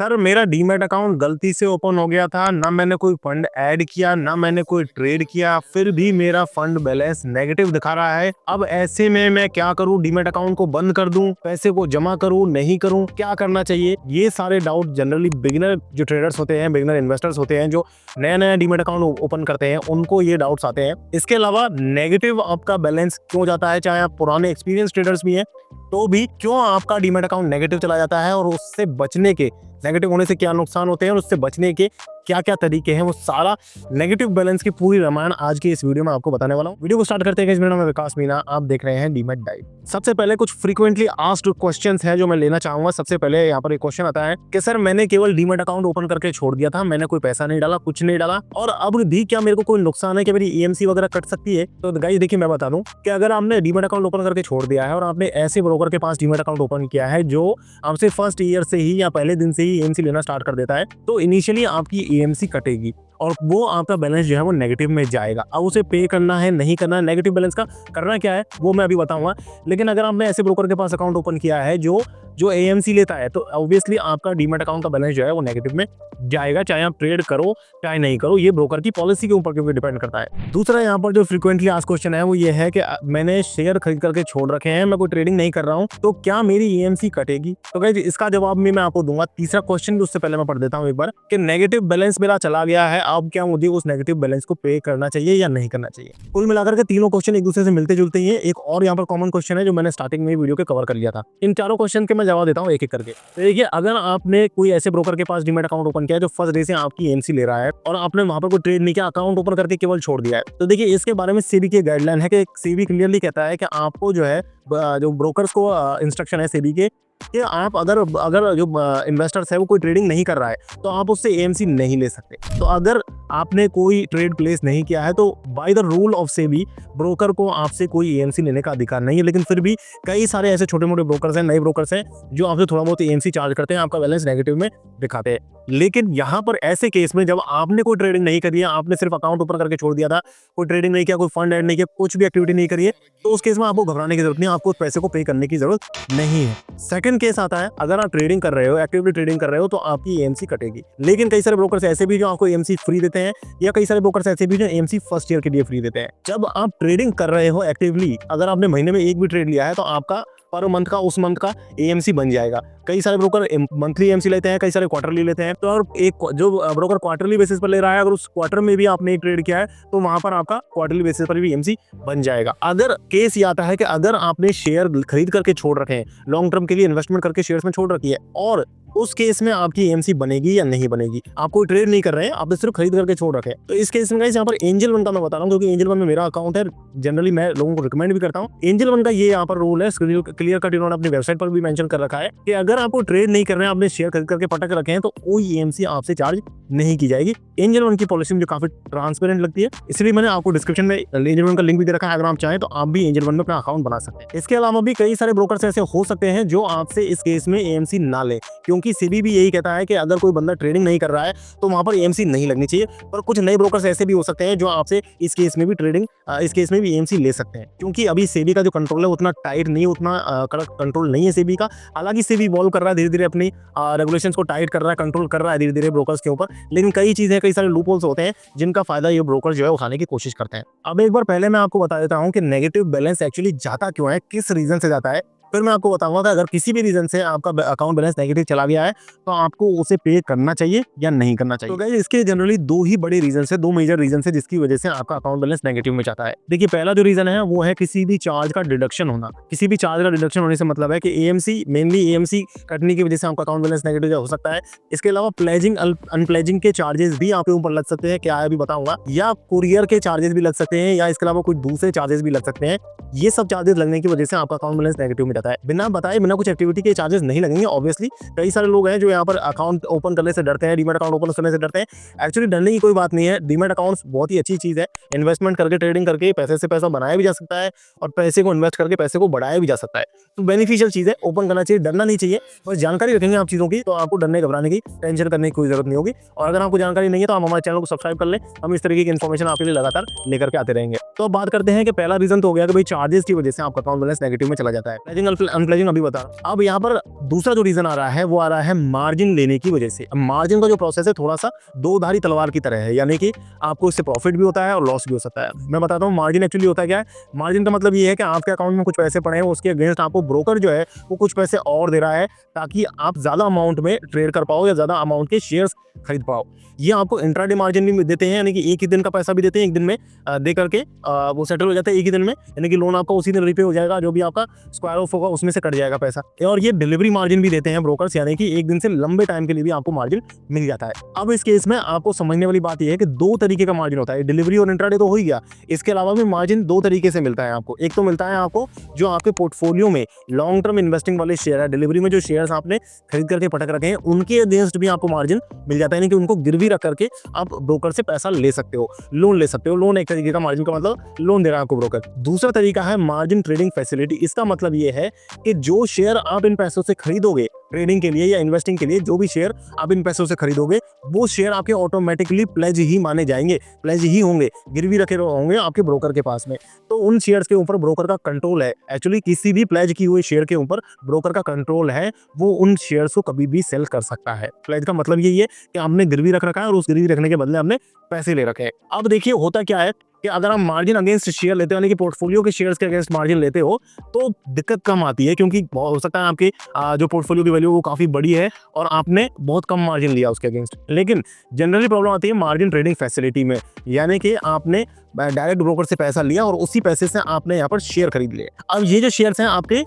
Sir मेरा demat account गलती से ओपन हो गया था, ना मैंने कोई फंड ऐड किया, ना मैंने कोई ट्रेड किया, फिर भी मेरा फंड बैलेंस नेगेटिव दिखा रहा है। अब ऐसे में मैं क्या करूं? डीमैट अकाउंट को बंद कर दूं, पैसे को जमा करूं, नहीं करूं, क्या करना चाहिए? ये सारे डाउट जनरली बिगिनर जो ट्रेडर्स होते हैं, बिगिनर इन्वेस्टर्स होते हैं, जो नया नया डीमैट अकाउंट ओपन करते हैं, उनको ये डाउट्स आते हैं। इसके अलावा नेगेटिव आपका बैलेंस क्यों जाता है, चाहे आप पुराने एक्सपीरियंस ट्रेडर्स भी हैं तो भी क्यों आपका डीमैट अकाउंट नेगेटिव चला जाता है, और उससे बचने के, नेगेटिव होने से क्या नुकसान होते हैं और उससे बचने के क्या क्या तरीके हैं, वो सारा नेगेटिव बैलेंस की पूरी रामायण आज की इस वीडियो में आपको बताने वाला हूं। वीडियो को स्टार्ट करते हैं। मेरा नाम है विकास मीना, आप देख रहे हैं डीमैट डाइव। सबसे पहले कुछ फ्रीक्वेंटली आस्क्ड क्वेश्चंस हैं जो मैं लेना चाहूंगा। सबसे पहले यहाँ पर एक क्वेश्चन आता है कि सर मैंने केवल डीमैट अकाउंट ओपन करके छोड़ दिया था, मैंने कोई पैसा नहीं डाला, कुछ नहीं डाला, और अब भी क्या मेरे को कोई नुकसान है कि मेरी ईएमसी वगैरह कट सकती है? तो गाइस देखिए, मैं बता दूं कि अगर आपने डीमैट अकाउंट ओपन करके छोड़ दिया है और आपने ऐसे ब्रोकर के पास डीमैट अकाउंट ओपन किया है जो आपसे फर्स्ट ईयर से ही या पहले दिन से ही ईएमसी लेना स्टार्ट कर देता है, तो इनिशियली आपकी ईएमसी कटेगी और वो आपका बैलेंस जो है वो नेगेटिव में जाएगा। अब उसे पे करना है, नहीं करना है, नेगेटिव बैलेंस का करना क्या है वो मैं अभी बताऊंगा। लेकिन अगर आपने ऐसे ब्रोकर के पास अकाउंट ओपन किया है जो एएमसी लेता है, तो ऑब्वियसली आपका डीमैट अकाउंट का बैलेंस जो है वो नेगेटिव में जाएगा, चाहे आप ट्रेड करो चाहे नहीं करो। ये ब्रोकर की पॉलिसी के ऊपर क्योंकि डिपेंड करता है। दूसरा यहाँ पर जो फ्रीक्वेंटली आस्क्ड क्वेश्चन है वो ये है कि मैंने शेयर खरीद करके छोड़ रखे हैं, मैं कोई ट्रेडिंग नहीं कर रहा हूँ, तो क्या मेरी ईएमसी कटेगी? तो गाइस इसका जवाब भी मैं आपको दूंगा। तीसरा क्वेश्चन भी उससे पहले मैं पढ़ देता हूँ एक बार कि नेगेटिव बैलेंस मेरा चला गया है, अब क्या मुझे उस नेगेटिव बैलेंस को पे करना चाहिए या नहीं करना चाहिए? कुल मिलाकर के तीनों क्वेश्चन एक दूसरे से मिलते जुलते ही हैं। एक और यहाँ पर कॉमन क्वेश्चन है जो मैंने स्टार्टिंग में वीडियो के कवर कर लिया था। इन चारों क्वेश्चन के मैं जवाब देता हूँ एक एक करके। तो देखिए, अगर आपने कोई ऐसे ब्रोकर के पास डीमैट अकाउंट ओपन किया है जो फर्स्ट डे से आपकी ईएमसी ले रहा है और आपने वहां पर कोई ट्रेड नहीं किया, अकाउंट ओपन करके केवल छोड़ दिया है, तो देखिए इसके बारे में सेबी की गाइडलाइन है कि सेबी क्लियरली कहता है कि आपको जो है जो ब्रोकर्स को इंस्ट्रक्शन है सेबी के कि आप अगर जो इन्वेस्टर्स है वो कोई ट्रेडिंग नहीं कर रहा है तो आप उससे एएमसी नहीं ले सकते। तो अगर आपने कोई ट्रेड प्लेस नहीं किया है तो by the rule of SEBI broker को आपसे कोई एएमसी लेने का अधिकार नहीं है। लेकिन फिर भी कई सारे ऐसे छोटे मोटे ब्रोकर्स हैं, नए ब्रोकर्स हैं जो आपसे थोड़ा बहुत एएमसी चार्ज करते हैं, आपका बैलेंस नेगेटिव में दिखाते हैं। लेकिन यहाँ पर ऐसे केस में जब आपने कोई ट्रेडिंग नहीं करी है, आपने सिर्फ अकाउंट ओपन करके छोड़ दिया था, कोई ट्रेडिंग नहीं किया, कोई फंड ऐड नहीं किया, कुछ भी एक्टिविटी नहीं करी है, तो उस केस में आपको घबराने की जरूरत नहीं है, आपको उस पैसे को पे करने की जरूरत नहीं है। सेकंड केस आता है, अगर आप ट्रेडिंग कर रहे हो, एक्टिवली ट्रेडिंग कर रहे हो, तो आपकी एएमसी कटेगी। लेकिन कई सारे ब्रोकर्स ऐसे भी जो आपको एएमसी फ्री देते हैं, या कई सारे ब्रोकर्स ऐसे भी जो एएमसी फर्स्ट ईयर के लिए फ्री देते हैं। जब आप ट्रेडिंग कर रहे हो एक्टिवली, अगर आपने महीने में एक भी ट्रेड लिया है तो आपका पर मंथ का उस मंथ का एएमसी बन जाएगा। कई सारे ब्रोकर मंथली एएमसी लेते हैं, कई सारे क्वार्टरली लेते हैं। तो और एक जो ब्रोकर क्वार्टरली बेसिस पर ले रहा है, अगर उस क्वार्टर में भी आपने एक ट्रेड किया है तो वहां पर आपका क्वार्टरली बेसिस पर भी एएमसी बन जाएगा। अगर केस ये आता है कि अगर आपने शेयर खरीद करके छोड़ रखे हैं, लॉन्ग टर्म के लिए इन्वेस्टमेंट करके शेयर्स में छोड़ रखी है, और उस केस में आपकी एएमसी बनेगी या नहीं बनेगी, आप कोई ट्रेड नहीं कर रहे हैं, आपने सिर्फ खरीद करके छोड़ रखे हैं, तो इस केस में गाइस यहाँ पर एंजल वन का मैं बता रहा हूँ, क्योंकि एंजल वन में मेरा अकाउंट है। जनरली मैं लोगों को रिकमेंड भी करता हूँ। एंजल वन का ये यहाँ पर रूल है, क्लियर कट इन्होंने अपनी वेबसाइट पर भी मेंशन कर रखा है कि अगर आपको ट्रेड नहीं कर रहे हैं, आपने शेयर खरीद करके पटक रखे हैं, तो कोई एएमसी आपसे चार्ज नहीं की जाएगी। एंजल वन की पॉलिसी मुझे काफी ट्रांसपेरेंट लगती है, इसलिए मैंने आपको डिस्क्रिप्शन में एंजल वन का लिंक भी दे रखा है। अगर आप चाहें तो आप भी एंजल वन में अपना अकाउंट बना सकते हैं। इसके अलावा भी कई सारे ब्रोकर्स ऐसे हो सकते हैं जो आपसे इस केस में एएमसी ना ले, क्योंकि सेबी भी यही कहता है कि अगर कोई बंदा ट्रेडिंग नहीं कर रहा है तो वहां पर एएमसी नहीं लगनी चाहिए। पर कुछ नए ब्रोकर्स ऐसे भी हो सकते हैं जो आपसे इस केस में भी एएमसी ले सकते हैं, क्योंकि अभी सेबी का जो कंट्रोल है उतना टाइट नहीं, उतना कड़क कंट्रोल नहीं है सेबी का। हालांकि सेबी इवॉल्व कर रहा है, धीरे धीरे अपनी रेगुलेशंस को टाइट कर रहा है, कंट्रोल कर रहा है धीरे धीरे ब्रोकर्स के ऊपर। लेकिन कई चीजें, कई सारे लूप होल्स होते हैं जिनका फायदा ये ब्रोकर जो है उठाने की कोशिश करते हैं। अब एक बार पहले मैं आपको बता देता हूँ कि नेगेटिव बैलेंस एक्चुअली जाता क्यों है, किस रीजन से जाता है, फिर मैं आपको बताऊंगा कि अगर किसी भी रीजन से आपका अकाउंट बैलेंस नेगेटिव चला गया है तो आपको उसे पे करना चाहिए या नहीं करना चाहिए। तो गाइस इसके जनरली दो ही बड़े रीजन है, दो मेजर रीजन है जिसकी वजह से आपका अकाउंट बैलेंस नेगेटिव में जाता है। देखिए, पहला जो रीजन है वो है किसी भी चार्ज का डिडक्शन होना। किसी भी चार्ज का डिडक्शन होने से मतलब है कि एएमसी, मेनली एएमसी कटने की वजह से आपका अकाउंट बैलेंस नेगेटिव हो सकता है। इसके अलावा प्लेजिंग, अनप्लेजिंग के चार्जेस भी आपके ऊपर लग सकते हैं, क्या है अभी बताऊंगा, या कुरियर के चार्जेस भी लग सकते हैं, या इसके अलावा कुछ दूसरे चार्जेस भी लग सकते हैं। ये सब चार्जेस लगने की वजह से आपका अकाउंट बैलेंस नेगेटिव में जाता है। बिना बताए, बिना कुछ एक्टिविटी के चार्जेस नहीं लगेंगे। ऑब्वियसली कई सारे लोग हैं जो यहाँ पर अकाउंट ओपन करने से डरते हैं, डीमैट अकाउंट ओपन करने से डरते हैं। एक्चुअली डरने की कोई बात नहीं है। डीमैट अकाउंट्स बहुत ही अच्छी चीज है। इन्वेस्टमेंट करके, ट्रेडिंग करके पैसे से पैसा बनाया भी जा सकता है और पैसे को इन्वेस्ट करके पैसे को बढ़ाया भी जा सकता है। तो बेनिफिशियल चीज है, ओपन करना चाहिए, डरना नहीं चाहिए। बस जानकारी रखेंगे आप चीजों की तो आपको डरने घबराने की, टेंशन करने की कोई जरूरत नहीं होगी। और अगर आपको जानकारी नहीं है तो आप हमारे चैनल को सब्सक्राइब कर लें, हम इस तरीके की इन्फॉर्मेशन आपके लिए लगातार लेकर के आते रहेंगे। तो बात करते हैं कि पहला रीजन तो हो गया कि भाई चार्जेस की वजह से आपका अकाउंट बैलेंस नेगेटिव में चला जाता है। प्लेजिंग अनप्लेजेंट अभी बता रहा हूं। अब यहाँ पर दूसरा जो रीजन आ रहा है वो आ रहा है मार्जिन लेने की वजह से। अब मार्जिन का जो प्रोसेस है थोड़ा सा दो धारी तलवार की तरह है, यानी कि आपको इससे प्रॉफिट भी होता है और लॉस भी हो सकता है। मैं बताता हूँ मार्जिन एक्चुअली होता क्या है। मार्जिन का मतलब ये है कि आपके अकाउंट में कुछ पैसे पड़े हैं, उसके अगेंस्ट आपको ब्रोकर जो है वो कुछ पैसे और दे रहा है ताकि आप ज्यादा अमाउंट में ट्रेड कर पाओ या ज्यादा अमाउंट के शेयर्स खरीद पाओ। ये आपको इंट्राडे मार्जिन भी देते हैं, यानी कि एक ही दिन का पैसा भी देते हैं, एक दिन में दे करके वो सेटल हो जाता है एक ही दिन में, यानी कि लोन आपका उसी दिन रिपे हो जाएगा, जो भी आपका स्क्वायर ऑफ होगा उसमें से कट जाएगा पैसा। और ये डिलीवरी मार्जिन भी देते हैं ब्रोकर्स, यानी कि एक दिन से लंबे टाइम के लिए भी आपको मार्जिन मिल जाता है। अब इस केस में आपको समझने वाली बात यह है कि दो तरीके का मार्जिन होता है, डिलीवरी और इंट्राडे तो हो ही गया, इसके अलावा भी मार्जिन दो तरीके से मिलता है आपको। एक तो मिलता है आपको जो आपके पोर्टफोलियो में लॉन्ग टर्म इन्वेस्टिंग वाले शेयर है, डिलीवरी में जो शेयर्स आपने खरीद करके पटक रखे हैं उनके अगेंस्ट भी आपको मार्जिन मिल जाता है, यानी कि उनको गिरवी रख करके आप ब्रोकर से पैसा ले सकते हो, लोन ले सकते हो। लोन एक तरीके का मार्जिन का मतलब लोन दे रहा है आपको ब्रोकर। दूसरा तरीका है मार्जिन ट्रेडिंग फैसिलिटी। इसका मतलब ये है कि जो शेयर आप इन पैसों से खरीदोगे ट्रेडिंग के लिए या इन्वेस्टिंग के लिए, जो भी शेयर आप इन पैसों से खरीदोगे वो शेयर आपके ऑटोमेटिकली प्लेज ही माने जाएंगे, प्लेज ही होंगे, गिरवी रखे होंगे आपके ब्रोकर के पास में। तो उन शेयर्स के ऊपर ब्रोकर का कंट्रोल है। एक्चुअली किसी भी प्लेज की हुई शेयर के ऊपर ब्रोकर का कंट्रोल है, वो उन शेयर्स को कभी भी सेल कर सकता है। प्लेज का मतलब यही है कि आपने गिरवी रख रखा है और उस गिरवी रखने के बदले आपने पैसे ले रखे हैं। अब देखिए होता क्या है कि अगर आप मार्जिन अगेंस्ट शेयर लेते हो, यानी कि पोर्टफोलियो के शेयर्स के अगेंस्ट मार्जिन लेते हो, तो दिक्कत कम आती है, क्योंकि हो सकता है आपके जो पोर्टफोलियो की वैल्यू वो काफी बड़ी है और आपने बहुत कम मार्जिन लिया उसके अगेंस्ट। लेकिन जनरली प्रॉब्लम आती है मार्जिन ट्रेडिंग फैसिलिटी में, यानी कि आपने डायरेक्ट ब्रोकर से पैसा लिया और उसी पैसे से आपने यहाँ पर शेयर खरीद लिए। अब ये जो शेयर्स हैं आपके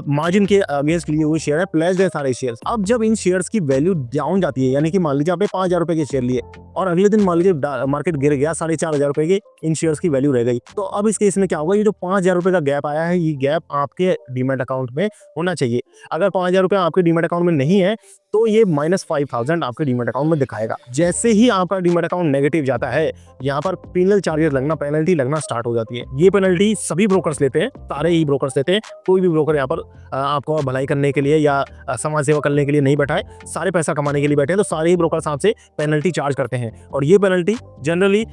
मार्जिन के अगेंस्ट लिए हुए शेयर है, प्लेज्ड है सारे शेयर्स। अब जब इन शेयर्स की वैल्यू डाउन जाती है, यानी कि मान लीजिए आपने 5,000 रुपए के शेयर लिए और अगले दिन मान लीजिए मार्केट गिर गया, 4,500 रुपए की इन शेयर्स की वैल्यू रह गई, तो अब इस केस में क्या होगा, ये जो 5,000 रुपए का गैप आया है, ये गैप आपके डीमैट अकाउंट में होना चाहिए। अगर 5,000 रुपए आपके डीमैट अकाउंट में नहीं है तो ये -5,000 आपके डीमैट अकाउंट में दिखाएगा। जैसे ही आपका डीमैट अकाउंट नेगेटिव जाता है, यहाँ पर पेनल चार्जेस लगना, पेनल्टी लगना स्टार्ट हो जाती है। ये पेनल्टी सभी ब्रोकर्स लेते हैं, सारे ही ब्रोकर्स लेते हैं। कोई भी ब्रोकर यहाँ पर आपको भलाई करने के लिए या समाज सेवा करने के लिए नहीं बैठा है, सारे पैसा कमाने के लिए बैठे हैं, तो सारे ही ब्रोकर्स आपसे पेनल्टी चार्ज करते हैं। और ये पेनल्टी जनरली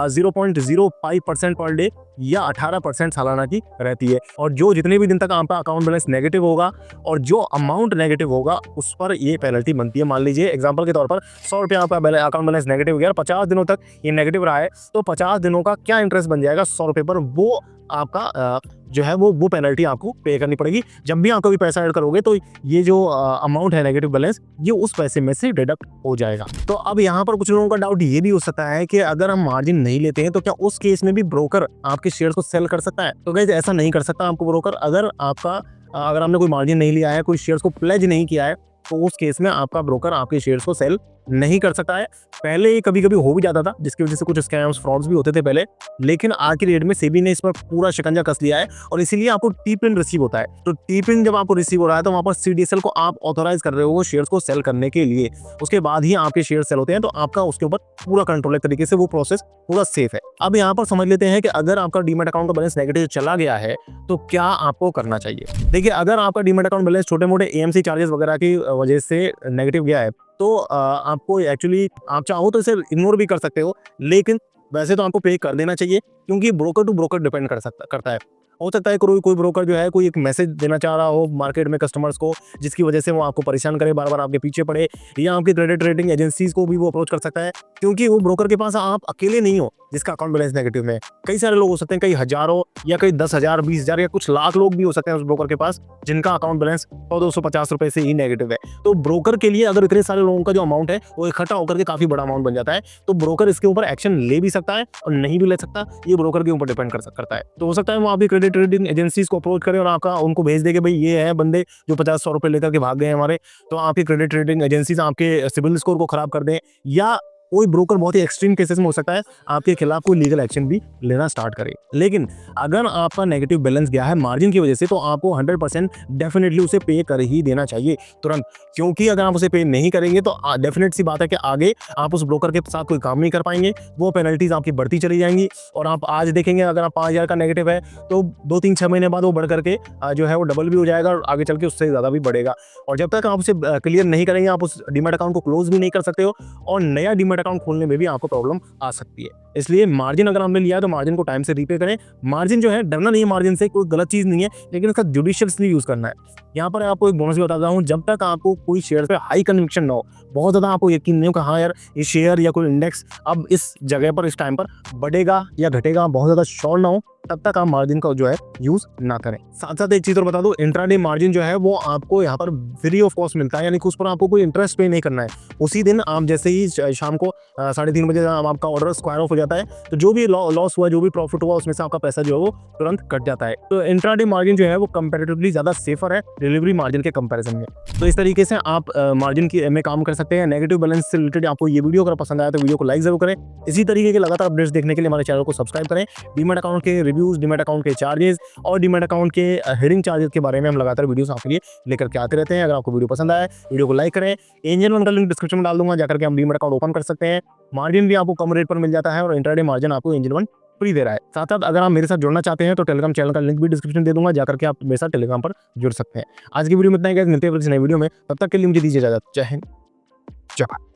0.05% पर डे या 18% सालाना की रहती है। और जो जितने भी दिन तक आपका अकाउंट बैलेंस नेगेटिव होगा और जो अमाउंट नेगेटिव होगा उस पर ये पेनल्टी बनती है। मान लीजिए एग्जांपल के तौर पर 100 रुपये आपका अकाउंट बैलेंस नेगेटिव गया, 50 दिनों तक ये नेगेटिव रहा है, तो 50 दिनों का क्या इंटरेस्ट बन जाएगा 100 रुपये पर, वो आपका जो है वो पेनल्टी आपको पे करनी पड़ेगी। जब भी आप कोई पैसा ऐड करोगे तो ये जो अमाउंट है नेगेटिव बैलेंस, ये उस पैसे में से डिडक्ट हो जाएगा। तो अब यहाँ पर कुछ लोगों का डाउट ये भी हो सकता है कि अगर हम मार्जिन नहीं लेते हैं तो क्या उस केस में भी ब्रोकर आपके शेयर्स को सेल कर सकता है? तो गाइस ऐसा नहीं कर सकता आपको ब्रोकर। अगर आपने कोई मार्जिन नहीं लिया है, कोई शेयर्स को प्लेज नहीं किया है, तो उस केस में आपका ब्रोकर आपके शेयर्स को सेल नहीं कर सकता है। पहले ये कभी-कभी हो भी जाता था, जिसकी वजह से कुछ स्कैम्स, फ्रॉड्स भी होते थे पहले, लेकिन आज की डेट में सेबी ने इस पर पूरा शिकंजा कस लिया है और इसीलिए आपको टी-पिन रिसीव होता है। तो टी-पिन जब आपको रिसीव हो रहा है तो वहां पर सीडीएसएल को आप ऑथराइज कर रहे हो शेयर्स को सेल करने के लिए, उसके बाद ही आपके शेयर सेल होते हैं। तो आपका उसके ऊपर पूरा कंट्रोल, एक तरीके से वो प्रोसेस पूरा सेफ है। अब यहाँ पर समझ लेते हैं कि अगर आपका डीमैट अकाउंट का बैलेंस नेगेटिव चला गया है तो क्या आपको करना चाहिए। देखिए, अगर आपका डीमैट अकाउंट बैलेंस छोटे मोटे एएमसी चार्जेस वगैरह की वजह से नेगेटिव गया है तो आपको एक्चुअली आप चाहो तो इसे इग्नोर भी कर सकते हो, लेकिन वैसे तो आपको पे कर देना चाहिए, क्योंकि ब्रोकर टू ब्रोकर डिपेंड करता है। हो सकता है कोई ब्रोकर जो है कोई एक मैसेज देना चाह रहा हो मार्केट में कस्टमर्स को, जिसकी वजह से वो आपको परेशान करे, बार बार आपके पीछे पड़े, या आपकी क्रेडिट रेटिंग एजेंसीज को भी वो अप्रोच कर सकता है, क्योंकि वो ब्रोकर के पास आप अकेले नहीं हो जिसका अकाउंट बैलेंस नेगेटिव में। कई सारे लोग हो सकते हैं, कई हजारों या कई 10,000, 20,000 या कुछ लाख लोग भी हो सकते हैं उस ब्रोकर के पास जिनका अकाउंट बैलेंस 100-250 रुपए से ही नेगेटिव है। तो ब्रोकर के लिए अगर इतने सारे लोगों का जो अमाउंट है वो इकट्ठा होकर के काफी बड़ा अमाउंट बन जाता है, तो ब्रोकर इसके ऊपर एक्शन ले भी सकता है और नहीं भी ले सकता, ये ब्रोकर के ऊपर डिपेंड करता है। तो हो सकता है वो आपकी क्रेडिट रेटिंग एजेंसीज को अप्रोच करें और आपका उनको भेज दे कि भाई ये है बंदे जो 50-100 रुपए लेकर के भाग गए हमारे, तो आपकी क्रेडिट रेटिंग एजेंसीज आपके सिबिल स्कोर को खराब कर दें, या कोई ब्रोकर बहुत ही एक्सट्रीम केसेस में हो सकता है आपके खिलाफ कोई लीगल एक्शन भी लेना स्टार्ट करे। लेकिन अगर आपका नेगेटिव बैलेंस गया है मार्जिन की वजह से, तो आपको 100% डेफिनेटली उसे पे कर ही देना चाहिए तुरंत, क्योंकि अगर आप उसे पे नहीं करेंगे तो डेफिनेट सी बात है कि आगे आप उस ब्रोकर के साथ कोई काम नहीं कर पाएंगे, वो पेनल्टीज आपकी बढ़ती चली जाएंगी। और आप आज देखेंगे अगर आप 5,000 का नेगेटिव है तो 2-3-6 महीने बाद वो बढ़ करके जो है वो डबल भी हो जाएगा और आगे चल के उससे ज़्यादा भी बढ़ेगा। और जब तक आप उसे क्लियर नहीं करेंगे, आप उस डीमैट अकाउंट को क्लोज भी नहीं कर सकते हो और नया डीमैट डीमैट अकाउंट खोलने में भी आपको प्रॉब्लम आ सकती है। इसलिए मार्जिन अगर आपने लिया है तो मार्जिन को टाइम से रीपे करें। मार्जिन जो है, डरना नहीं है मार्जिन से, कोई गलत चीज़ नहीं है, लेकिन इसका जुडिशियसली यूज़ करना है। यहाँ पर आपको एक बोनस भी बताता हूँ, जब तक आपको कोई शेयर पे हाई कन्विक्शन ना हो, बहुत ज़्यादा आपको यकीन नहीं हो कि हाँ यार ये शेयर या कोई इंडेक्स अब इस जगह पर इस टाइम पर बढ़ेगा या घटेगा, बहुत ज़्यादा श्योर ना हो, तब तक आप मार्जिन का जो है यूज़ ना करें। साथ साथ एक चीज़ और बता दूं, इंट्राडे मार्जिन जो है वो आपको यहाँ पर फ्री ऑफ कॉस्ट मिलता है, यानी कि उस पर आपको कोई इंटरेस्ट पे नहीं करना है। उसी दिन आप जैसे ही शाम को 3:30 बजे आपका ऑर्डर स्क्वायर ऑफ हो जाता है, तो जो भी लॉस हुआ, जो भी प्रॉफिट हुआ, उसमें से आपका पैसा जो है वो तुरंत कट जाता है। तो इंट्राडे मार्जिन जो है वो कंपैरेटिवली ज़्यादा सेफर है डिलीवरी मार्जिन के कंपैरिजन में। तो इस तरीके से आप मार्जिन की में काम कर सकते हैं। नेगेटिव बैलेंस से रिलेटेड आपको ये वीडियो अगर पसंद आया तो वीडियो को लाइक जरूर करें। इसी तरीके के लगातार अपडेट्स देखने के लिए हमारे चैनल को सब्सक्राइब करें। डीमैट अकाउंट के रिव्यूज, डीमैट अकाउंट के चार्जेस और डीमैट अकाउंट के हेडिंग चार्जेस के बारे में हम लगातार वीडियोस आपके लिए लेकर के आते रहते हैं। अगर आपको वीडियो पसंद आए, वीडियो को लाइक करें। एंजल वन का लिंक डिस्क्रिप्शन में डाल दूंगा, जाकर के आप डीमैट अकाउंट ओपन कर सकते हैं। मार्जिन भी आपको कम रेट पर मिल जाता है और इंट्राडे मार्जिन आपको एंजल वन फ्री दे रहा है। साथ साथ अगर आप मेरे साथ जुड़ना चाहते हैं तो टेलीग्राम चैनल का लिंक भी डिस्क्रिप्शन दे दूंगा, जाकर के आप मेरे साथ टेलीग्राम पर जुड़ सकते हैं। आज की वीडियो में इतना ही, मिलते हैं किसी नई वीडियो में, तब तक के लिए मुझे दीजिए इजाजत। जय हिंद, जय भारत।